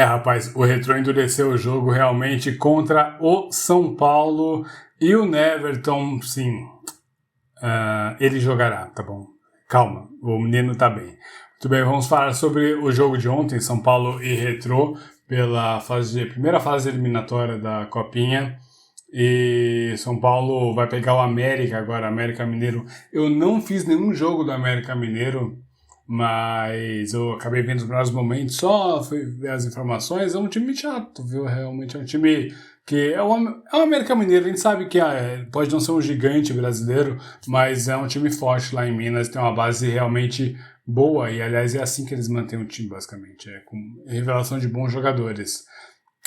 Rapaz, o Retrô endureceu o jogo realmente contra o São Paulo e o Neverton, sim, ele jogará, tá bom? Calma, o menino tá bem. Muito bem, vamos falar sobre o jogo de ontem, São Paulo e Retrô, pela primeira fase eliminatória da Copinha. E São Paulo vai pegar o América agora, América Mineiro. Eu não fiz nenhum jogo do América Mineiro, mas eu acabei vendo os melhores momentos, só fui ver as informações. É um time chato, viu? Realmente é um time que é o América Mineiro. A gente sabe que pode não ser um gigante brasileiro, mas é um time forte lá em Minas, tem uma base realmente boa, e aliás é assim que eles mantêm o time, basicamente, com revelação de bons jogadores.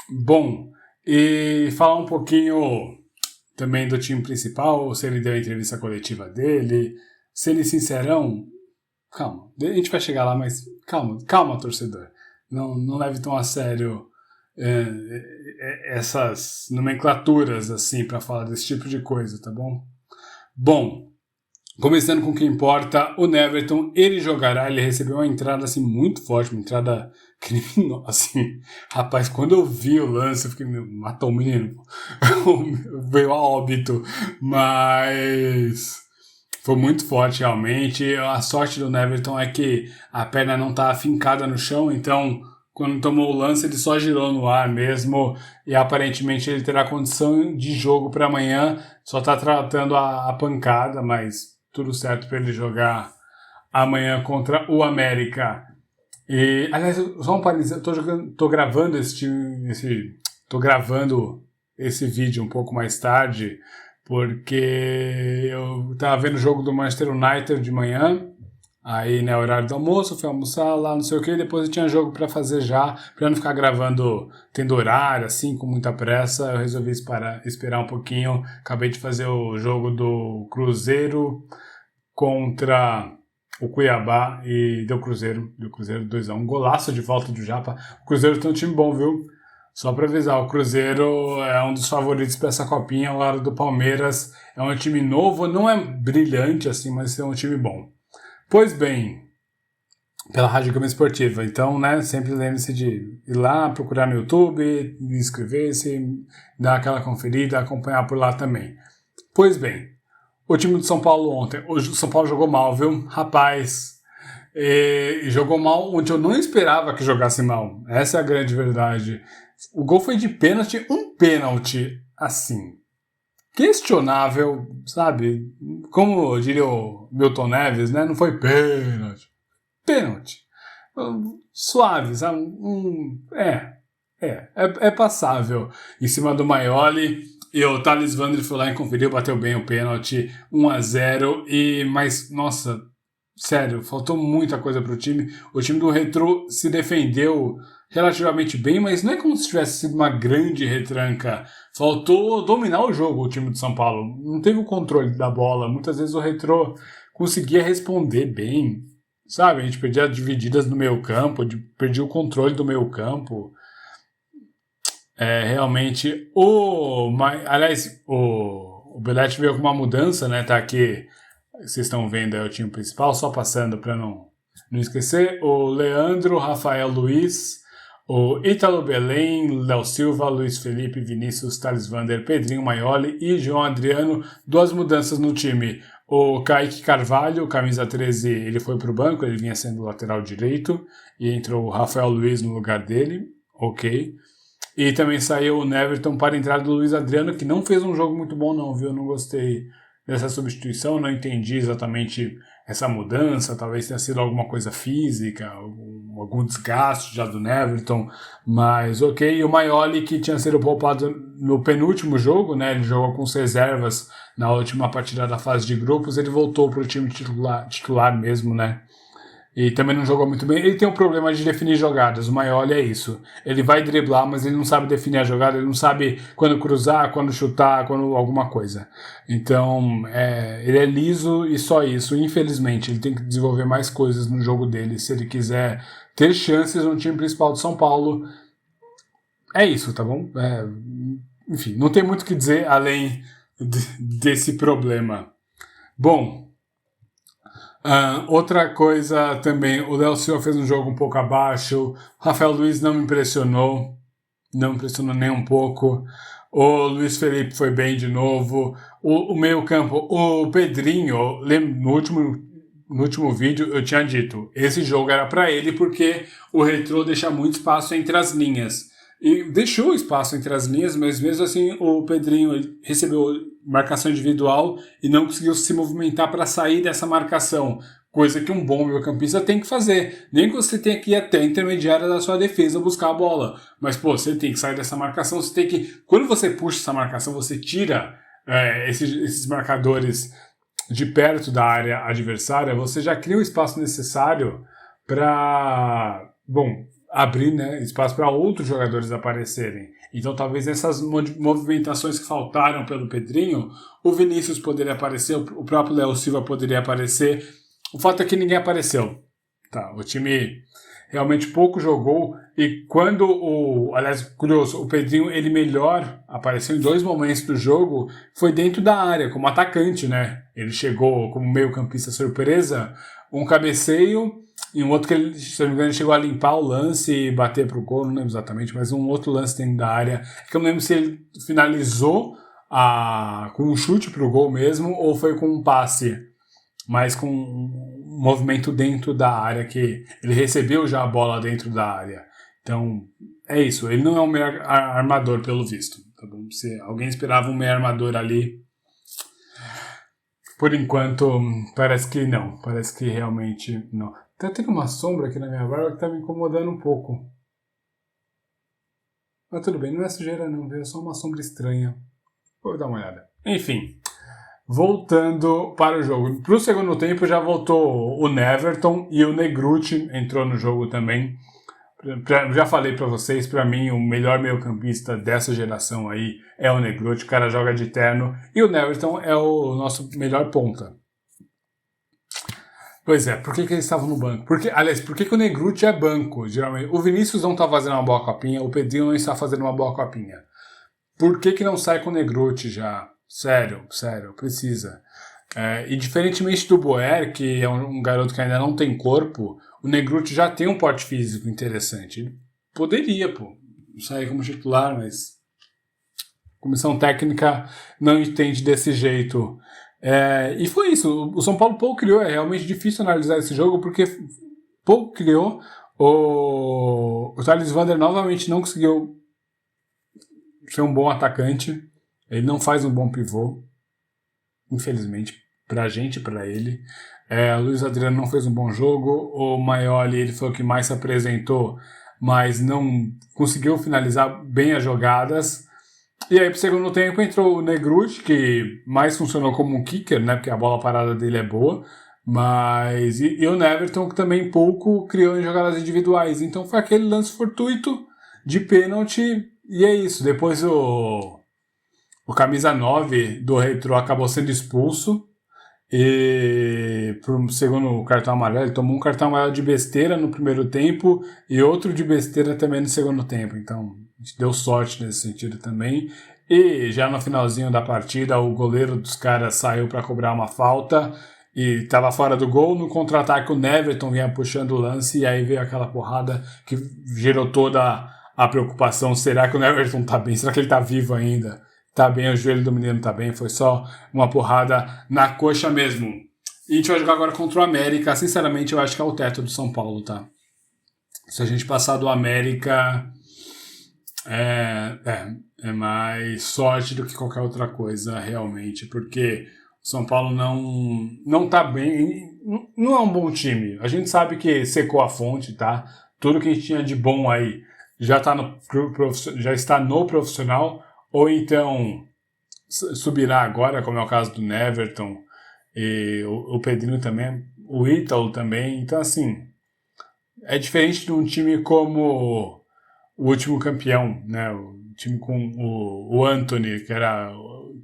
Bom, e falar um pouquinho também do time principal, se ele deu a entrevista coletiva dele, se ele sincerão. Calma, a gente vai chegar lá, mas calma, torcedor. Não leve tão a sério essas nomenclaturas assim para falar desse tipo de coisa, tá bom? Bom, começando com o que importa, o Neverton, ele jogará, ele recebeu uma entrada assim muito forte, uma entrada criminosa, assim. Rapaz, quando eu vi o lance, eu fiquei, matou o menino, veio a óbito, mas foi muito forte realmente. A sorte do Neverton é que a perna não está afincada no chão, então quando tomou o lance ele só girou no ar mesmo, e aparentemente ele terá condição de jogo para amanhã, só está tratando a pancada, mas tudo certo para ele jogar amanhã contra o América. E, aliás, só um parênteses, eu tô gravando tô gravando esse vídeo um pouco mais tarde, porque eu tava vendo o jogo do Manchester United de manhã, aí, né, horário do almoço, fui almoçar lá, não sei o que, depois eu tinha jogo para fazer já, para não ficar gravando, tendo horário, assim, com muita pressa, eu resolvi esperar um pouquinho. Acabei de fazer o jogo do Cruzeiro contra o Cuiabá e deu Cruzeiro 2-1, golaço de volta do Japa. O Cruzeiro tem um time bom, viu? Só para avisar, o Cruzeiro é um dos favoritos para essa copinha, ao lado do Palmeiras. É um time novo, não é brilhante assim, mas é um time bom. Pois bem, pela Rádio Gama Esportiva. Então, né, sempre lembre-se de ir lá, procurar no YouTube, inscrever-se, dar aquela conferida, acompanhar por lá também. Pois bem, o time do São Paulo ontem, o São Paulo jogou mal, viu? Rapaz, jogou mal onde eu não esperava que jogasse mal. Essa é a grande verdade. O gol foi de pênalti, um pênalti assim, questionável, sabe? Como diria o Milton Neves, né? Não foi pênalti. Pênalti. Suave, sabe? É passável. Em cima do Maioli, e o Thales Vander foi lá e conferiu, bateu bem o pênalti, 1-0, mas, nossa, sério, faltou muita coisa pro time. O time do Retrô se defendeu relativamente bem, mas não é como se tivesse sido uma grande retranca. Faltou dominar o jogo, o time de São Paulo. Não teve o controle da bola. Muitas vezes o Retrô conseguia responder bem, sabe? A gente perdia divididas no meio campo, perdia o controle do meio campo. Realmente, aliás, o Belletti veio com uma mudança, né? Tá aqui, vocês estão vendo aí o time principal, só passando para não esquecer. O Leandro, Rafael Luiz, o Ítalo Belém, Léo Silva, Luiz Felipe, Vinícius, Thales Vander, Pedrinho Maioli e João Adriano. 2 mudanças no time. O Kaique Carvalho, camisa 13, ele foi para o banco, ele vinha sendo lateral direito, e entrou o Rafael Luiz no lugar dele, ok. E também saiu o Neverton para a entrada do Luiz Adriano, que não fez um jogo muito bom não, viu? Eu não gostei dessa substituição, não entendi exatamente essa mudança, talvez tenha sido alguma coisa física, algum desgaste já do Neverton, mas ok. E o Maioli, que tinha sido poupado no penúltimo jogo, né? Ele jogou com as reservas na última partida da fase de grupos, ele voltou para o time titular mesmo, né? E também não jogou muito bem. Ele tem um problema de definir jogadas. O Maioli é isso. Ele vai driblar, mas ele não sabe definir a jogada. Ele não sabe quando cruzar, quando chutar, quando alguma coisa. Então, ele é liso e só isso. Infelizmente, ele tem que desenvolver mais coisas no jogo dele se ele quiser ter chances no time principal de São Paulo. É isso, tá bom? Enfim, não tem muito o que dizer além desse problema. Bom, Outra coisa também, o Léo Silva fez um jogo um pouco abaixo, o Rafael Luiz não me impressionou nem um pouco, o Luiz Felipe foi bem de novo, o meio campo, o Pedrinho, lembro, no último vídeo eu tinha dito, esse jogo era para ele porque o Retrô deixa muito espaço entre as linhas. E deixou espaço entre as linhas, mas mesmo assim o Pedrinho recebeu marcação individual e não conseguiu se movimentar para sair dessa marcação. Coisa que um bom meio-campista tem que fazer. Nem que você tenha que ir até a intermediária da sua defesa buscar a bola. Mas, pô, você tem que sair dessa marcação, você tem que... Quando você puxa essa marcação, você tira esses marcadores de perto da área adversária, você já cria o espaço necessário para, abrir, né, espaço para outros jogadores aparecerem. Então, talvez nessas movimentações que faltaram pelo Pedrinho, o Vinícius poderia aparecer, o próprio Léo Silva poderia aparecer. O fato é que ninguém apareceu. Tá, o time realmente pouco jogou e quando curioso, o Pedrinho, ele melhor apareceu em 2 momentos do jogo, foi dentro da área, como atacante, né? Ele chegou como meio-campista surpresa, um cabeceio e um outro que ele, se não me engano, chegou a limpar o lance e bater pro gol, não lembro exatamente, mas um outro lance dentro da área, que eu não lembro se ele finalizou com um chute pro gol mesmo ou foi com um passe, mas com um movimento dentro da área, que ele recebeu já a bola dentro da área. Então, é isso. Ele não é um meio armador, pelo visto. Tá bom? Se alguém esperava um meio armador ali, por enquanto, parece que não. Parece que realmente não. Tá tendo uma sombra aqui na minha barba que tá me incomodando um pouco. Mas tudo bem, não é sujeira não, é só uma sombra estranha. Vou dar uma olhada. Enfim, voltando para o jogo. Para o segundo tempo já voltou o Neverton e o Negruti entrou no jogo também. Já falei para vocês, para mim o melhor meio-campista dessa geração aí é o Negruti, o cara joga de terno, e o Neverton é o nosso melhor ponta. Pois é, por que eles estavam no banco? Aliás, por que o Negruti é banco? Geralmente, o Vinícius não está fazendo uma boa copinha, o Pedrinho não está fazendo uma boa copinha. Por que não sai com o Negruti já? Sério, precisa. E diferentemente do Boer, que é um garoto que ainda não tem corpo, o Negruti já tem um porte físico interessante. Ele poderia, sair como titular, mas a comissão técnica não entende desse jeito. E foi isso. O São Paulo pouco criou. É realmente difícil analisar esse jogo porque pouco criou. O Thales Vander novamente não conseguiu ser um bom atacante. Ele não faz um bom pivô, infelizmente, pra gente e pra ele. O Luiz Adriano não fez um bom jogo. O Maioli, ele foi o que mais se apresentou, mas não conseguiu finalizar bem as jogadas. E aí, pro segundo tempo, entrou o Negruti, que mais funcionou como um kicker, né? Porque a bola parada dele é boa. Mas... E o Neverton, que também pouco criou em jogadas individuais. Então foi aquele lance fortuito de pênalti. E é isso. Depois o camisa 9 do Retrô acabou sendo expulso. E pro segundo cartão amarelo, ele tomou um cartão amarelo de besteira no primeiro tempo e outro de besteira também no segundo tempo. Então, a gente deu sorte nesse sentido também. E já no finalzinho da partida, o goleiro dos caras saiu para cobrar uma falta e estava fora do gol. No contra-ataque, o Neverton vinha puxando o lance e aí veio aquela porrada que gerou toda a preocupação. Será que o Neverton tá bem? Será que ele tá vivo ainda? Tá bem, o joelho do menino tá bem, foi só uma porrada na coxa mesmo. E a gente vai jogar agora contra o América. Sinceramente, eu acho que é o teto do São Paulo, tá? Se a gente passar do América, é mais sorte do que qualquer outra coisa, realmente, porque o São Paulo não tá bem, não é um bom time. A gente sabe que secou a fonte, tá? Tudo que a gente tinha de bom aí já está no profissional, ou então subirá agora, como é o caso do Neverton, e o Pedrinho também, o Ítalo também. Então, assim, é diferente de um time como o último campeão, né? O time com o Anthony, que era...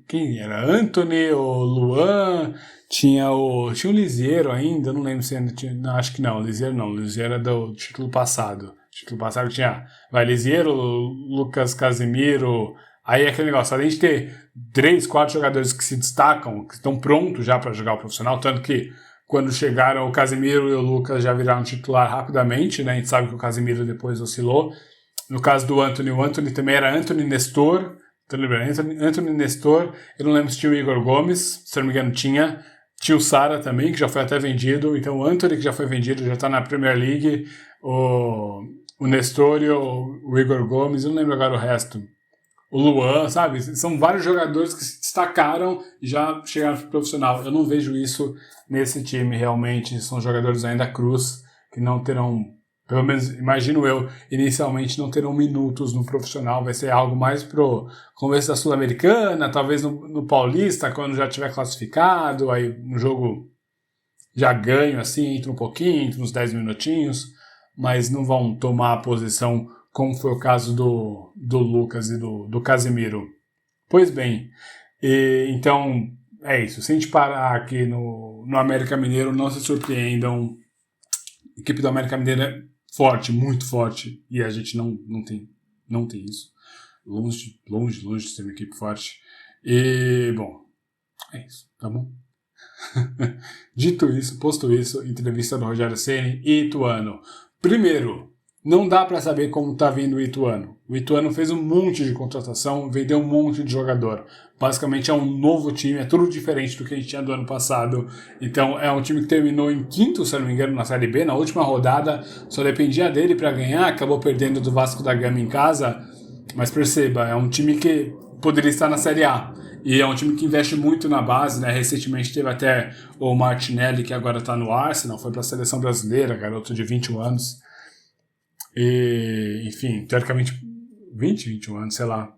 Quem era? Anthony, o Luan, tinha o Lisieiro ainda, não lembro se ainda tinha... Não, acho que não, o Lisieiro era do título passado. O título passado tinha Lisieiro, Lucas Casemiro... Aí é aquele negócio, além de ter 3, 4 jogadores que se destacam, que estão prontos já para jogar o profissional, tanto que quando chegaram o Casemiro e o Lucas já viraram titular rapidamente, né? A gente sabe que o Casemiro depois oscilou. No caso do Antony, o Antony também era Antony Nestor, Antony Nestor, eu não lembro se tinha o Igor Gomes, se não me engano tinha o Sara também, que já foi até vendido, então o Antony que já foi vendido, já está na Premier League, o Nestor e o Igor Gomes, eu não lembro agora o resto. O Luan, sabe? São vários jogadores que se destacaram e já chegaram pro profissional. Eu não vejo isso nesse time, realmente. São jogadores ainda crus, que não terão, pelo menos imagino eu, inicialmente não terão minutos no profissional. Vai ser algo mais pro começo da Sul-Americana, talvez no Paulista, quando já tiver classificado, aí no jogo já ganho, assim, entra um pouquinho, entra uns 10 minutinhos, mas não vão tomar a posição como foi o caso do Lucas e do Casemiro. Pois bem, então é isso. Se a gente parar aqui no América Mineiro, não se surpreendam. A equipe do América Mineiro é forte, muito forte, e a gente não tem isso. Longe de ser uma equipe forte. E, bom, é isso, tá bom? Dito isso, posto isso, entrevista do Rogério Ceni e Ituano. Primeiro, não dá para saber como tá vindo o Ituano. O Ituano fez um monte de contratação, vendeu um monte de jogador. Basicamente é um novo time, é tudo diferente do que a gente tinha do ano passado. Então é um time que terminou em quinto, se eu não me engano, na Série B. Na última rodada só dependia dele para ganhar, acabou perdendo do Vasco da Gama em casa. Mas perceba, é um time que poderia estar na Série A. E é um time que investe muito na base, né? Recentemente teve até o Martinelli, que agora está no Arsenal, foi para a seleção brasileira, garoto de 21 anos. E, enfim, teoricamente 21 anos, sei lá,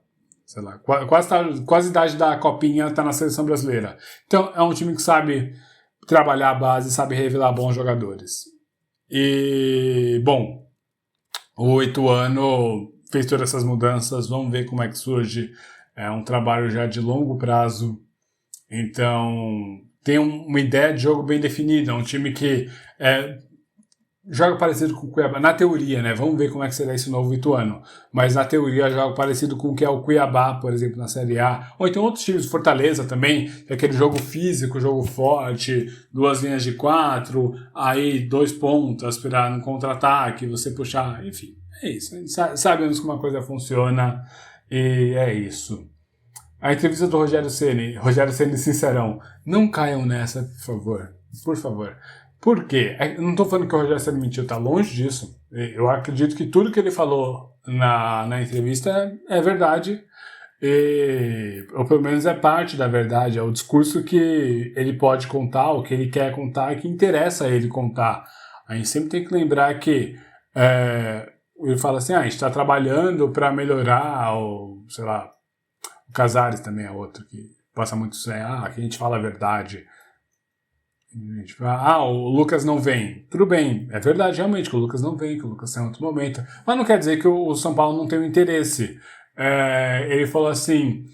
quase a idade da Copinha, tá na seleção brasileira. Então é um time que sabe trabalhar a base, sabe revelar bons jogadores. E, bom, o Ituano fez todas essas mudanças, vamos ver como é que surge. É um trabalho já de longo prazo, então tem uma ideia de jogo bem definida, é um time que joga parecido com o Cuiabá, na teoria, né? Vamos ver como é que será esse novo Ituano. Mas na teoria joga parecido com o que é o Cuiabá, por exemplo, na Série A. Ou então outros times, Fortaleza também, que é aquele jogo físico, jogo forte, 2 linhas de 4, aí 2 pontas para no contra-ataque, você puxar, enfim. É isso. Sabemos como a coisa funciona e é isso. A entrevista do Rogério Ceni sincerão, não caiam nessa, por favor. Por favor. Por quê? Eu não estou falando que o Rogério Ceni mentiu, está longe disso. Eu acredito que tudo que ele falou na entrevista é verdade, ou pelo menos é parte da verdade, é o discurso que ele pode contar, o que ele quer contar, que interessa a ele contar. A gente sempre tem que lembrar que ele fala assim, a gente está trabalhando para melhorar, ou sei lá, o Casares também é outro que passa muito isso, aqui a gente fala a verdade. O Lucas não vem. Tudo bem, é verdade realmente que o Lucas não vem, que o Lucas está em outro momento. Mas não quer dizer que o São Paulo não tem um interesse. Ele falou assim,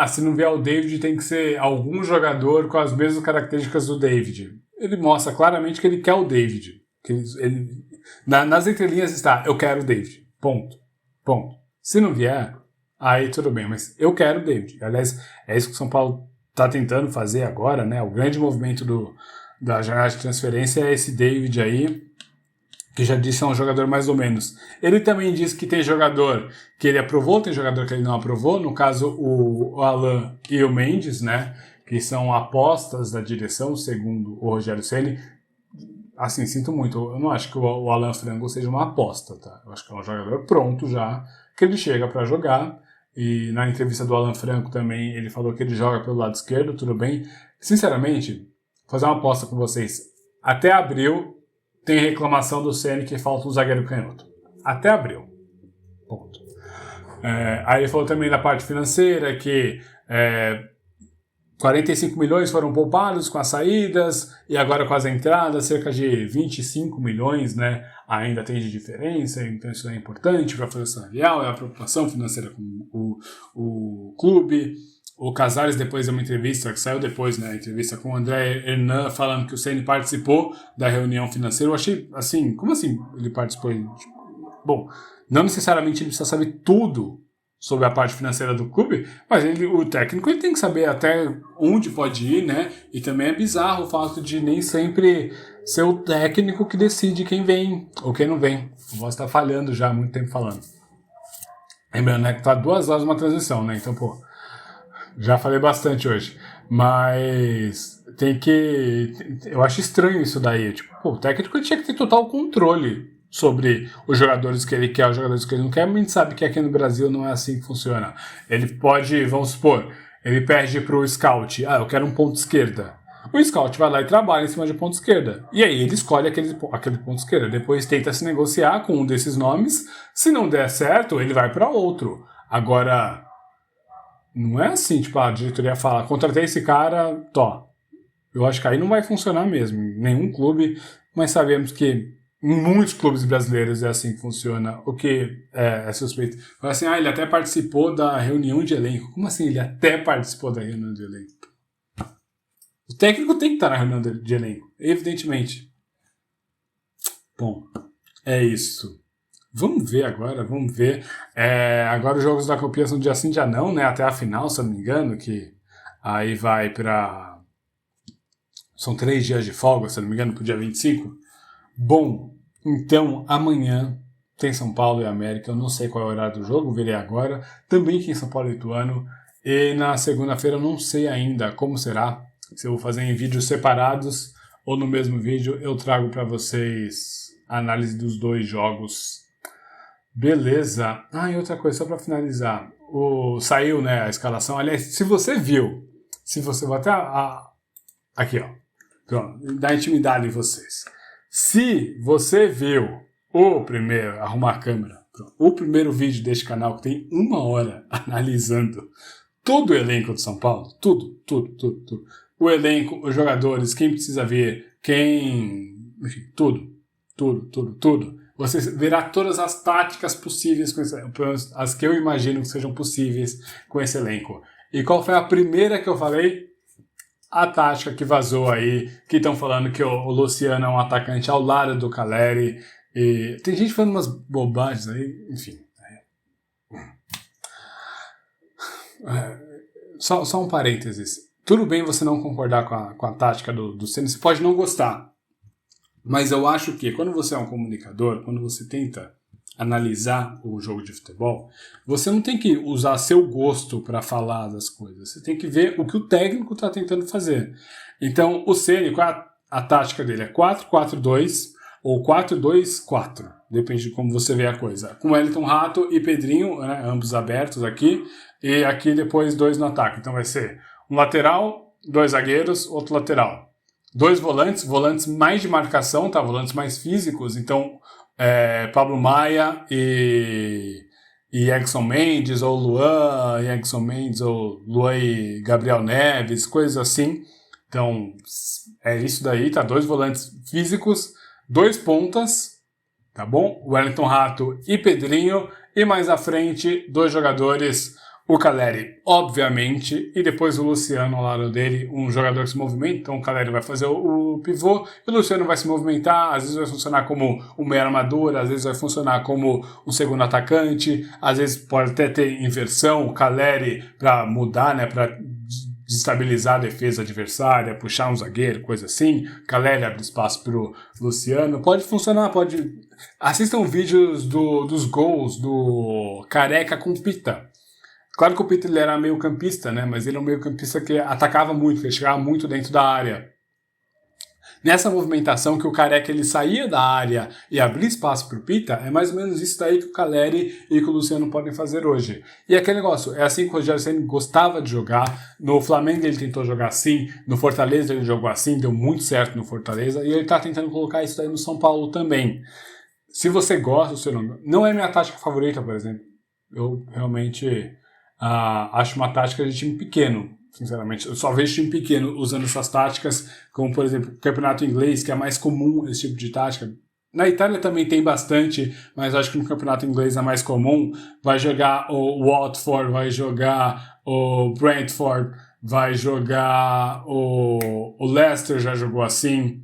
se não vier o David tem que ser algum jogador com as mesmas características do David. Ele mostra claramente que ele quer o David. Que nas entrelinhas está, eu quero o David. Ponto. Se não vier, aí tudo bem, mas eu quero o David. Aliás, é isso que o São Paulo está tentando fazer agora, né? O grande movimento da janela de transferência é esse David aí, que já disse é um jogador mais ou menos. Ele também disse que tem jogador que ele aprovou, tem jogador que ele não aprovou, no caso o Alan e o Mendes, né? Que são apostas da direção, segundo o Rogério Ceni. Assim, sinto muito, eu não acho que o Alan Frango seja uma aposta, tá? Eu acho que é um jogador pronto já, que ele chega para jogar. E na entrevista do Alan Franco também, ele falou que ele joga pelo lado esquerdo, tudo bem. Sinceramente, vou fazer uma aposta com vocês. Até abril, tem reclamação do Ceni que falta um zagueiro canhoto. Até abril. Ponto. Aí ele falou também da parte financeira, que 45 milhões foram poupados com as saídas, e agora com as entradas, cerca de 25 milhões, né? Ainda tem de diferença, então isso é importante para a folha salarial, é a preocupação financeira com o clube. O Casares, depois de uma entrevista, que saiu depois, né, a entrevista com o André Hernan, falando que o Ceni participou da reunião financeira. Eu achei, assim, como assim ele participou? Bom, não necessariamente ele precisa saber tudo sobre a parte financeira do clube, mas o técnico ele tem que saber até onde pode ir, né? E também é bizarro o fato de nem sempre ser o técnico que decide quem vem ou quem não vem. O voz tá falhando já há muito tempo falando. Lembrando, né, que tá 2 horas uma transmissão, né? Então, pô, já falei bastante hoje. Mas tem que... Eu acho estranho isso daí. Tipo, pô, o técnico tinha que ter total controle sobre os jogadores que ele quer, os jogadores que ele não quer, mas a gente sabe que aqui no Brasil não é assim que funciona. Ele pode, vamos supor, ele pede pro scout, eu quero um ponto esquerda. O scout vai lá e trabalha em cima de ponto esquerda. E aí ele escolhe aquele ponto esquerda. Depois tenta se negociar com um desses nomes. Se não der certo, ele vai para outro. Agora, não é assim, tipo, a diretoria fala, contratei esse cara, Eu acho que aí não vai funcionar mesmo. Em nenhum clube, mas sabemos que em muitos clubes brasileiros é assim que funciona, o que é suspeito. Fala assim, ele até participou da reunião de elenco. Como assim ele até participou da reunião de elenco? O técnico tem que estar na reunião de elenco, evidentemente. Bom, é isso. Vamos ver agora. Agora os jogos da Copinha são dia sim, dia não, né? Até a final, se eu não me engano, que aí vai para... São 3 dias de folga, se eu não me engano, pro dia 25. Bom, então amanhã tem São Paulo e América, eu não sei qual é o horário do jogo, verei agora. Também tem São Paulo e Ituano. E na segunda-feira eu não sei ainda como será, se eu vou fazer em vídeos separados ou no mesmo vídeo eu trago para vocês a análise dos 2 jogos. Beleza. E outra coisa, só para finalizar. Saiu, né, a escalação. Aliás, se você vou até aqui, ó. Pronto, dá intimidade em vocês. Se você viu arrumar a câmera, o primeiro vídeo deste canal que tem 1 hora analisando todo o elenco de São Paulo, tudo. O elenco, os jogadores, quem precisa ver, enfim, tudo. Você verá todas as táticas possíveis, as que eu imagino que sejam possíveis com esse elenco. E qual foi a primeira que eu falei? A tática que vazou aí, que estão falando que o Luciano é um atacante ao lado do Caleri. E tem gente falando umas bobagens aí, enfim. Só um parênteses. Tudo bem você não concordar com a tática do Ceni, você pode não gostar. Mas eu acho que quando você é um comunicador, quando você tenta analisar o jogo de futebol, você não tem que usar seu gosto para falar das coisas. Você tem que ver o que o técnico está tentando fazer. Então, o Ceni, a tática dele é 4-4-2 ou 4-2-4. Depende de como você vê a coisa. Com Wellington Rato e Pedrinho, né, ambos abertos aqui. E aqui depois 2 no ataque. Então vai ser um lateral, 2 zagueiros, outro lateral. 2 volantes mais de marcação, tá? Volantes mais físicos. Então, Pablo Maia e Edson Mendes, ou Luan e Edson Mendes, ou Luan e Gabriel Neves, coisas assim. Então, é isso daí, tá? 2 volantes físicos, 2 pontas, tá bom? Wellington Rato e Pedrinho, e mais à frente, 2 jogadores, o Caleri, obviamente, e depois o Luciano ao lado dele, um jogador que se movimenta, então o Caleri vai fazer o pivô, e o Luciano vai se movimentar, às vezes vai funcionar como um meio armador, às vezes vai funcionar como um segundo atacante, às vezes pode até ter inversão, o Caleri para mudar, né, para desestabilizar a defesa adversária, puxar um zagueiro, coisa assim. Caleri abre espaço pro Luciano. Pode funcionar, pode... Assistam vídeos dos gols do Careca com Pita. Claro que o Pita ele era meio campista, né? Mas ele é um meio campista que atacava muito, que ele chegava muito dentro da área. Nessa movimentação que o Careca ele saía da área e abria espaço para o Pita, é mais ou menos isso daí que o Caleri e que o Luciano podem fazer hoje. E aquele negócio, é assim que o Rogério Ceni gostava de jogar. No Flamengo ele tentou jogar assim, no Fortaleza ele jogou assim, deu muito certo no Fortaleza, e ele está tentando colocar isso daí no São Paulo também. Se você gosta, você não é minha tática favorita, por exemplo. Eu realmente acho uma tática de time pequeno. Sinceramente, eu só vejo time pequeno usando essas táticas, como por exemplo o campeonato inglês, que é mais comum esse tipo de tática. Na Itália também tem bastante, mas acho que no campeonato inglês é mais comum. Vai jogar o Watford, vai jogar o Brentford, vai jogar o Leicester, já jogou assim,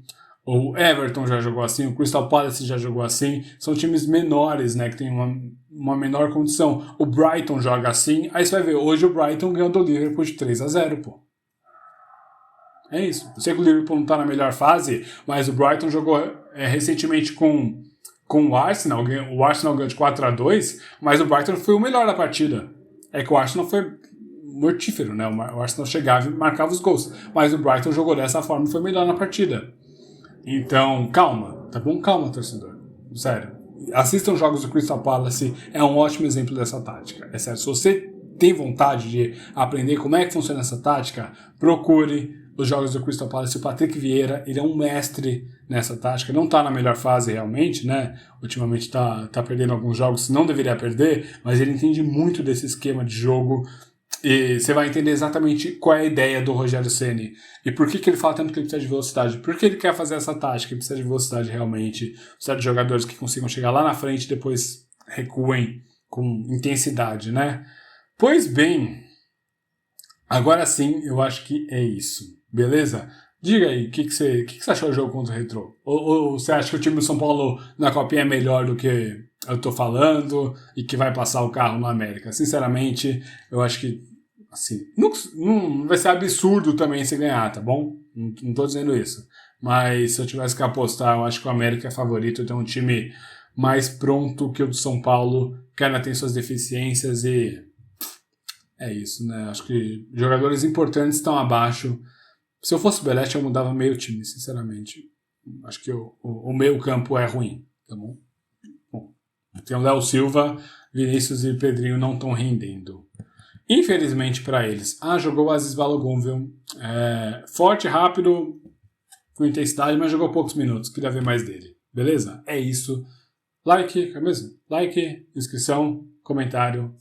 O Everton já jogou assim, o Crystal Palace já jogou assim. São times menores, né, que tem uma menor condição. O Brighton joga assim. Aí você vai ver, hoje o Brighton ganhou do Liverpool de 3-0, pô. É isso. Eu sei que o Liverpool não tá na melhor fase, mas o Brighton jogou recentemente com o Arsenal. O Arsenal ganhou de 4-2, mas o Brighton foi o melhor da partida. É que o Arsenal foi mortífero, né? O Arsenal chegava e marcava os gols. Mas o Brighton jogou dessa forma e foi melhor na partida. Então, calma, tá bom? Calma, torcedor. Sério. Assistam jogos do Crystal Palace, é um ótimo exemplo dessa tática. É sério, se você tem vontade de aprender como é que funciona essa tática, procure os jogos do Crystal Palace. O Patrick Vieira, ele é um mestre nessa tática, não tá na melhor fase realmente, né? Ultimamente tá perdendo alguns jogos, não deveria perder, mas ele entende muito desse esquema de jogo. E você vai entender exatamente qual é a ideia do Rogério Ceni e por que ele fala tanto que ele precisa de velocidade, por que ele quer fazer essa tática, ele precisa de velocidade realmente, precisa de jogadores que consigam chegar lá na frente e depois recuem com intensidade, né? Pois bem, agora sim eu acho que é isso, beleza? Diga aí, o que você achou do jogo contra o Retrô? Ou você acha que o time do São Paulo na Copinha é melhor do que eu tô falando e que vai passar o carro no América? Sinceramente, eu acho que assim, não vai ser absurdo também se ganhar, tá bom? Não tô dizendo isso. Mas se eu tivesse que apostar, eu acho que o América é favorito, tem um time mais pronto que o do São Paulo, que ainda tem suas deficiências e é isso, né? Acho que jogadores importantes estão abaixo. Se eu fosse o Belete, eu mudava meio time, sinceramente. Acho que o meio campo é ruim, tá bom? Bom, tem o Léo Silva, Vinícius e Pedrinho não estão rendendo. Infelizmente para eles. Jogou o Aziz Balogun, viu? Forte, rápido, com intensidade, mas jogou poucos minutos. Queria ver mais dele. Beleza? É isso. Like, é mesmo? Like, inscrição, comentário.